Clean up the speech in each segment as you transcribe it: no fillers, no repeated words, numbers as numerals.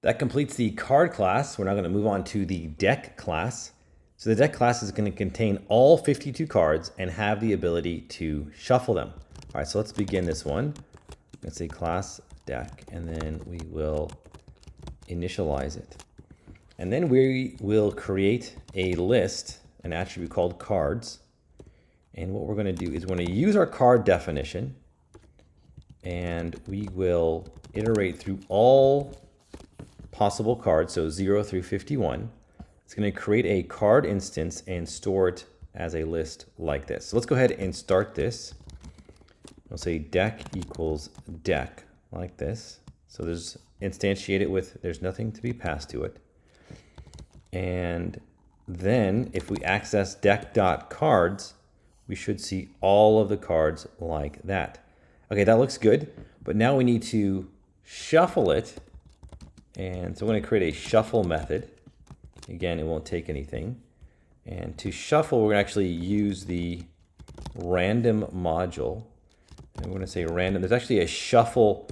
That completes the card class. We're now going to move on to the deck class. So the deck class is going to contain all 52 cards and have the ability to shuffle them. All right, so let's begin this one. Let's say class deck, and then we will initialize it. And then we will create a list, an attribute called cards. And what we're going to do is we're going to use our card definition, and we will iterate through all possible cards, so 0 through 51. It's going to create a card instance and store it as a list like this. So let's go ahead and start this. We'll say deck equals deck like this. So there's instantiate it with, there's nothing to be passed to it. And then if we access deck.cards, we should see all of the cards like that. Okay, that looks good, but now we need to shuffle it. And so I'm going to create a shuffle method. Again, it won't take anything. And to shuffle, we're going to actually use the random module. And we're going to say random. There's actually a shuffle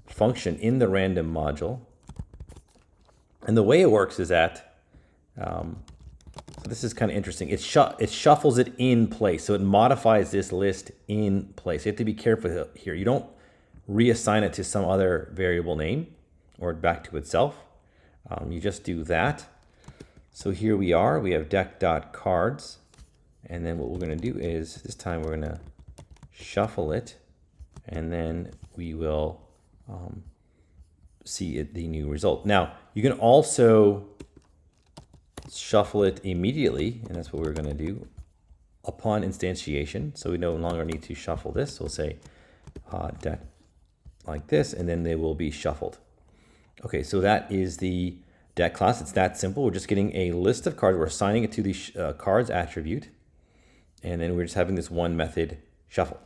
function in the random module. And the way it works is that, so this is kind of interesting. It shuffles it in place. So it modifies this list in place. You have to be careful here. You don't reassign it to some other variable name or back to itself. You just do that. So here we are, we have deck.cards. And then what we're going to do is this time we're going to shuffle it, and then we will see the new result. Now, you can also shuffle it immediately, and that's what we're going to do upon instantiation. So we no longer need to shuffle this. So we'll say deck like this, and then they will be shuffled. Okay, so that is the deck class. It's that simple. We're just getting a list of cards. We're assigning it to the cards attribute, and then we're just having this one method shuffle.